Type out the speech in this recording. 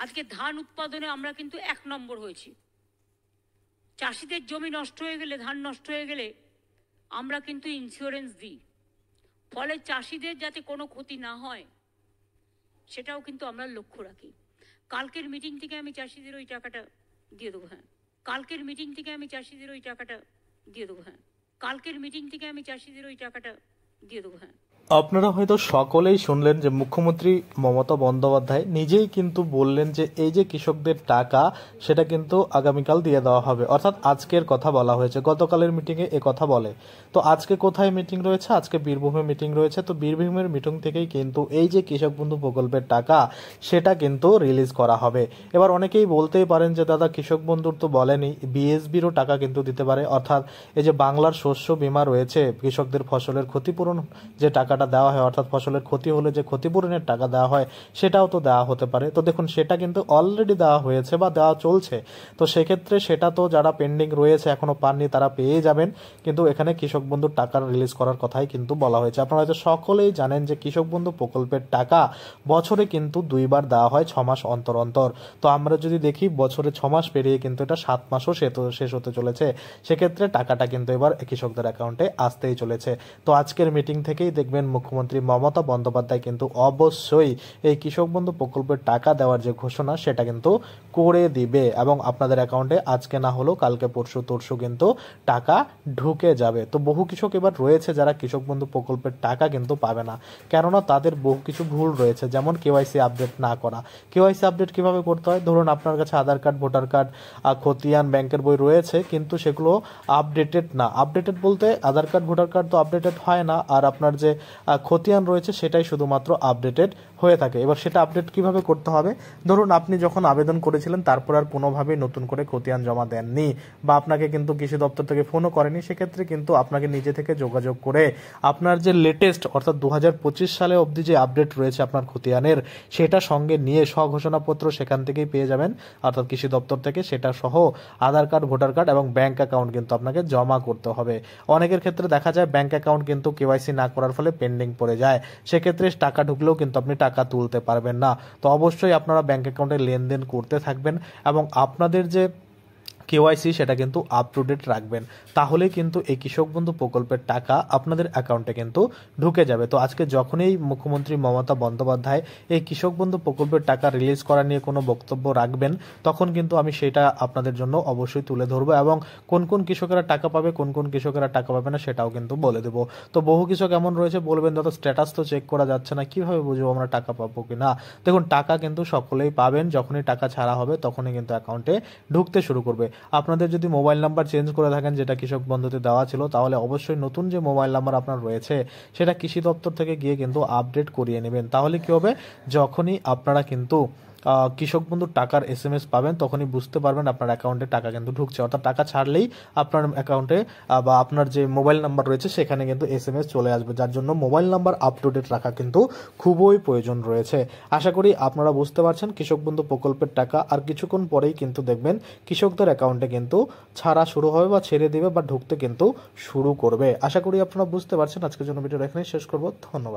আজকে ধান উৎপাদনে আমরা কিন্তু 1 নম্বর হয়েছি। চাষিদের জমি নষ্ট হয়ে গেলে, ধান নষ্ট হয়ে গেলে আমরা কিন্তু ইন্স্যুরেন্স দিই, ফলে চাষিদের যাতে কোনো ক্ষতি না হয় সেটাও কিন্তু আমরা লক্ষ্য রাখি। কালকের মিটিং থেকে আমি চাষিদের ওই টাকাটা দিয়ে দেবো। হ্যাঁ, কালকের মিটিং থেকে আমি চাষিদের ওই টাকাটা দিয়ে দেবো। হ্যাঁ, কালকের মিটিং থেকে আমি চাষিদের ওই টাকাটা দিয়ে দেবো। হ্যাঁ, আপনারা হয়তো সকলেই শুনলেন যে মুখ্যমন্ত্রী মমতা বন্দ্যোপাধ্যায় নিজেই কিন্তু বললেন যে এই যে কৃষকদের টাকা সেটা কিন্তু আগামীকাল দিয়ে দেওয়া হবে, অর্থাৎ আজকের কথা বলা হয়েছে। গতকালের মিটিংয়ে এ কথা বলে। তো আজকে কোথায় মিটিং রয়েছে? আজকে বীরভূমে মিটিং রয়েছে। তো বীরভূমের মিটিং থেকেই কিন্তু এই যে কৃষক বন্ধু প্রকল্পের টাকা সেটা কিন্তু রিলিজ করা হবে। এবার অনেকেই বলতেই পারেন যে দাদা কৃষক বন্ধুর তো বলেনি, বিএসবিরও টাকা কিন্তু দিতে পারে, অর্থাৎ এই যে বাংলার শস্য বীমা রয়েছে, কৃষকদের ফসলের ক্ষতিপূরণ যে টাকাটা দেওয়া হয়, অর্থাৎ ফসলের ক্ষতি হলে যে ক্ষতিপূরণের টাকা দেওয়া হয় সেটাও তো দেওয়া হতে পারে। তো দেখুন সেটা কিন্তু অলরেডি দেওয়া হয়েছে বা দেওয়া চলছে। তো সেক্ষেত্রে সেটা তো যারা পেন্ডিং রয়েছে এখনো পাননি তারা পেয়ে যাবেন, কিন্তু এখানে কৃষক বন্ধুর টাকা রিলিজ করার কথাই কিন্তু বলা হয়েছে। আপনারা হয়তো সকলেই জানেন যে কৃষক বন্ধু প্রকল্পের টাকা বছরে কিন্তু 2বার দেওয়া হয়, 6 মাস অন্তর অন্তর। তো আমরা যদি দেখি বছরে 6 মাস পেরিয়ে কিন্তু এটা 7 মাসও শেষ হতে চলেছে। সেক্ষেত্রে টাকাটা কিন্তু এবার কৃষকদের অ্যাকাউন্টে আসতেই চলেছে। তো আজকের মিটিং থেকেই দেখবেন মুখ্যমন্ত্রী মমতা বন্দ্যোপাধ্যায় কিন্তু অবশ্যই এই কৃষক বন্ধু প্রকল্পের টাকা দেওয়ার যে ঘোষণা সেটা কিন্তু করে দিবে, এবং আপনাদের অ্যাকাউন্টে আজকে না হলেও কালকে পরশু কিন্তু টাকা ঢুকে যাবে। তো বহু কৃষক এবার রয়েছে যারা কৃষক বন্ধু প্রকল্পের টাকা কিন্তু পাবে না, কেননা তাদের বহু কিছু ভুল রয়েছে, যেমন কেওয়াইসি আপডেট না করা। কেওয়াইসি আপডেট কিভাবে করতে হয়? ধরুন আপনার কাছে আধার কার্ড, ভোটার কার্ড, খতিয়ান, ব্যাংকের বই রয়েছে, কিন্তু সেগুলো আপডেটেড না। আপডেটেড বলতে আধার কার্ড, ভোটার কার্ড তো আপডেটেড হয় না, আর আপনার যে খতিয়ান রয়েছে সেটাই শুধুমাত্র আপডেটেড হয়ে থাকে। এবার সেটা আপডেট কিভাবে করতে হবে? ধরুন আপনি যখন আবেদন করেছিলেন তারপর আর কোনোভাবেই নতুন করে খতিয়ান জমা দেননি, বা আপনাকে কিন্তু কৃষি দপ্তর থেকে ফোনও করেনি, সেক্ষেত্রে কিন্তু আপনাকে নিজে থেকে যোগাযোগ করে আপনার যে লেটেস্ট অর্থাৎ 2025 সালে অবধি যে আপডেট রয়েছে আপনার খতিয়ানের সেটা সঙ্গে নিয়ে স্বঘোষণাপত্র সেখান থেকেই পেয়ে যাবেন, অর্থাৎ কৃষি দপ্তর থেকে, সেটা সহ আধার কার্ড, ভোটার কার্ড এবং ব্যাংক অ্যাকাউন্ট কিন্তু আপনাকে জমা করতে হবে। অনেকের ক্ষেত্রে দেখা যায় ব্যাংক অ্যাকাউন্ট কিন্তু কেওয়াইসি না করার ফলে পেন্ডিং পড়ে যায়, সেক্ষেত্রে টাকা ঢুকলেও কিন্তু আপনি টাকা তুলতে পারবেন না। তো অবশ্যই আপনারা ব্যাংক অ্যাকাউন্টে লেনদেন করতে থাকবেন এবং আপনাদের যে কেওয়াইসি সেটা কিন্তু আপ টু ডেট রাখবেন, তাহলে কিন্তু এই কৃষক বন্ধু প্রকল্পের টাকা আপনাদের অ্যাকাউন্টে কিন্তু ঢুকে যাবে। তো আজকে যখনই মুখ্যমন্ত্রী মমতা বন্দ্যোপাধ্যায় এই কৃষক বন্ধু প্রকল্পের টাকা রিলিজ করা নিয়ে কোনো বক্তব্য রাখবেন, তখন কিন্তু আমি সেটা আপনাদের জন্য অবশ্যই তুলে ধরবো, এবং কোন কোন কৃষকেরা টাকা পাবে, কোন কোন কৃষকেরা টাকা পাবে না সেটাও কিন্তু বলে দেবো। তো বহু কৃষক এমন রয়েছে বলবেন দাদা স্ট্যাটাস তো চেক করা যাচ্ছে না, কিভাবে বুঝবো আমরা টাকা পাবো কি না? দেখুন টাকা কিন্তু সকলেই পাবেন, যখনই টাকা ছাড়া হবে তখনই কিন্তু অ্যাকাউন্টে ঢুকতে শুরু করবে। আপনাদের যদি মোবাইল নাম্বার চেঞ্জ করে থাকেন যেটা কৃষক বন্ধুতে দেওয়া ছিল, তাহলে অবশ্যই নতুন যে মোবাইল নাম্বার আপনার রয়েছে সেটা কৃষি দপ্তর থেকে গিয়ে কিন্তু আপডেট করিয়ে নেবেন। তাহলে কি হবে, যখনই আপনারা কিন্তু কৃষক বন্ধুর টাকার SMS পাবেন তখনই বুঝতে পারবেন আপনার অ্যাকাউন্টে টাকা কিন্তু ঢুকছে, অর্থাৎ টাকা ছাড়লেই আপনার অ্যাকাউন্টে বা আপনার যে মোবাইল নাম্বার রয়েছে সেখানে কিন্তু SMS চলে আসবে, যার জন্য mobile number up to date রাখা কিন্তু খুবই প্রয়োজন রয়েছে। আশা করি আপনারা বুঝতে পারছেন কৃষক বন্ধু প্রকল্পের টাকা আর কিছুক্ষণ পরেই কিন্তু দেখবেন কৃষকদের অ্যাকাউন্টে কিন্তু ছাড়া শুরু হবে বা ছেড়ে দেবে বা ঢুকতে কিন্তু শুরু করবে। আশা করি আপনারা বুঝতে পারছেন। আজকের জন্য ভিডিও এখানেই শেষ করব। ধন্যবাদ।